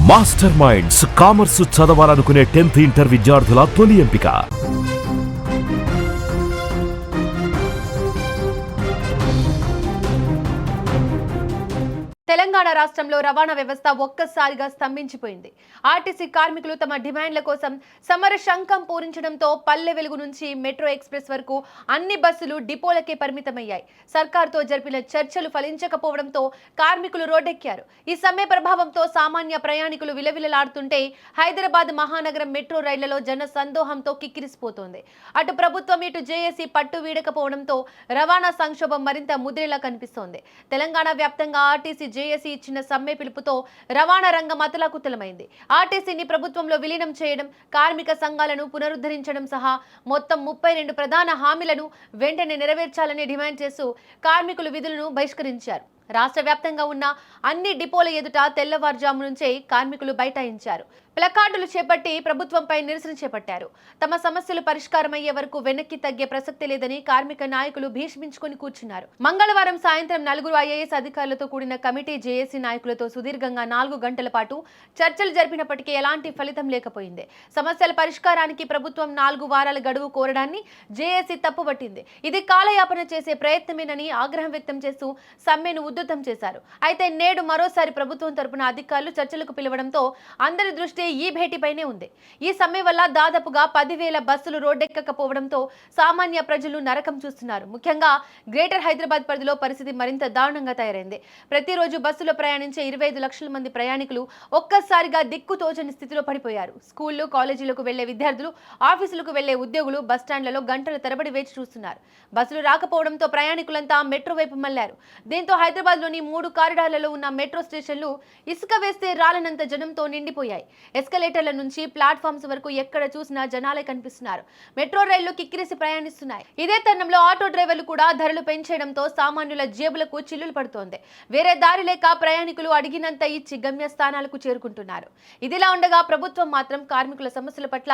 Master minds commerce చదవాలనుకునే 10th inter విద్యార్థుల తొలి ఎంపిక. తెలంగాణ రాష్ట్రంలో రవాణా వ్యవస్థ ఒక్కసారిగా స్తంభించిపోయింది. ఆర్టీసీ కార్మికులు తమ డిమాండ్ల కోసం సమర శంఖం పూరించడంతో పల్లె వెలుగు నుంచి మెట్రో ఎక్స్ప్రెస్ వరకు అన్ని బస్సులు డిపోలకే పరిమితమయ్యాయి. సర్కార్తో జరిపిన చర్చలు ఫలించకపోవడంతో కార్మికులు రోడ్డెక్కారు. ఈ సమ్మె ప్రభావంతో సామాన్య ప్రయాణికులు విలవిలలాడుతుంటే హైదరాబాద్ మహానగరం మెట్రో రైళ్లలో జన సందోహంతో కిక్కిరిసిపోతోంది. అటు ప్రభుత్వం ఇటు జేఏసీ పట్టు వీడకపోవడంతో రవాణా సంక్షోభం మరింత ముద్రేలా కనిపిస్తోంది. తెలంగాణ వ్యాప్తంగా ఆర్టీసీ జేఏసీ ఇచ్చిన సమ్మె పిలుపుతో రవాణా రంగం అతలాకుతలమైంది. ఆర్టీసీని ప్రభుత్వంలో విలీనం చేయడం, కార్మిక సంఘాలను పునరుద్ధరించడం సహా మొత్తం 32 ప్రధాన హామీలను వెంటనే నెరవేర్చాలని డిమాండ్ చేస్తూ కార్మికులు విధులను బహిష్కరించారు. రాష్ట్ర వ్యాప్తంగా ఉన్న అన్ని డిపోల ఎదుట తెల్లవారుజాము నుంచే కార్మికులు బైఠాయించారు. ప్లకార్డులు చేపట్టి ప్రభుత్వంపై నిరసన చేపట్టారు. తమ సమస్యలు పరిష్కారమయ్యే వరకు వెనక్కి తగ్గే ప్రసక్తి లేదని కార్మిక నాయకులు భీష్మించుకుని కూర్చున్నారు. మంగళవారం సాయంత్రం 4 ఐఏఎస్ అధికారులతో కూడిన కమిటీ జేఏసీ నాయకులతో సుదీర్ఘంగా 4 గంటల పాటు చర్చలు జరిపినప్పటికీ ఎలాంటి ఫలితం లేకపోయింది. సమస్యల పరిష్కారానికి ప్రభుత్వం 4 వారాల గడువు కోరడాన్ని జేఏసీ తప్పుపట్టింది. ఇది కాలయాపన చేసే ప్రయత్నమేనని ఆగ్రహం వ్యక్తం చేస్తూ సమ్మెను ఉధృతం చేశారు. అయితే నేడు మరోసారి ప్రభుత్వం తరపున అధికారులు చర్చలకు పిలవడంతో అందరి దృష్టి ఈ భేటీపైనే ఉంది. ఈ సమ్మె వల్ల దాదాపుగా 10,000 బస్సులు రోడ్డెక్కకపోవడంతో సామాన్య ప్రజలు నరకం చూస్తున్నారు. ముఖ్యంగా గ్రేటర్ హైదరాబాద్ పరిధిలో పరిస్థితి మరింత దారుణంగా తయారైంది. ప్రతిరోజు బస్సులో ప్రయాణించే 25 లక్షల మంది ప్రయాణికులు ఒక్కసారిగా దిక్కుతోచని స్థితిలో పడిపోయారు. స్కూళ్లు, కాలేజీలకు వెళ్లే విద్యార్థులు, ఆఫీసులకు వెళ్లే ఉద్యోగులు బస్టాండ్లలో గంటల తరబడి వేచి చూస్తున్నారు. బస్సులు రాకపోవడంతో ప్రయాణికులంతా మెట్రో వైపు మళ్లారు. దీంతో హైదరాబాద్లోని 3 కారిడార్లలో ఉన్న మెట్రో స్టేషన్లు ఇసుక వేస్తే రాలనంత జనంతో నిండిపోయాయి. ఎస్కలేటర్ల నుంచి ప్లాట్ఫామ్స్ వరకు ఎక్కడ చూసినా జనాలే కనిపిస్తున్నారు. మెట్రో రైళ్లు కిక్కిరిసి ప్రయాణిస్తున్నాయి. ఇదే తరుణంలో ఆటో డ్రైవర్లు కూడా ధరలు పెంచేయడంతో సామాన్యుల జేబులకు చిల్లులు పడుతోంది. వేరే దారి లేక ప్రయాణికులు అడిగినంత ఇచ్చి గమ్యస్థానాలకు చేరుకుంటున్నారు. ఇదిలా ఉండగా ప్రభుత్వం మాత్రం కార్మికుల సమస్యల పట్ల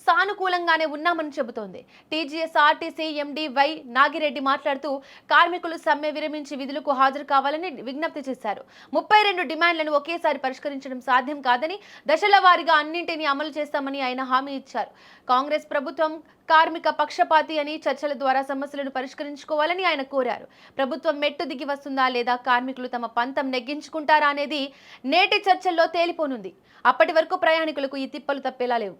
సానుకూలంగానే ఉన్నామని చెబుతోంది. TGS RTC MD Y Nagireddy మాట్లాడుతూ కార్మికులు సమ్మె విరమించి విధులకు హాజరు కావాలని విజ్ఞప్తి చేశారు. 32 డిమాండ్లను ఒకేసారి పరిష్కరించడం సాధ్యం కాదని దశల వారీగా అన్నింటినీ అమలు చేస్తామని ఆయన హామీ ఇచ్చారు. కాంగ్రెస్ ప్రభుత్వం కార్మిక పక్షపాతి అని చర్చల ద్వారా సమస్యలను పరిష్కరించుకోవాలని ఆయన కోరారు. ప్రభుత్వం మెట్టు దిగి వస్తుందా లేదా కార్మికులు తమ పంతం నెగ్గించుకుంటారా అనేది నేటి చర్చల్లో తేలిపోనుంది. అప్పటి వరకు ప్రయాణికులకు ఈ తిప్పలు తప్పేలా లేవు.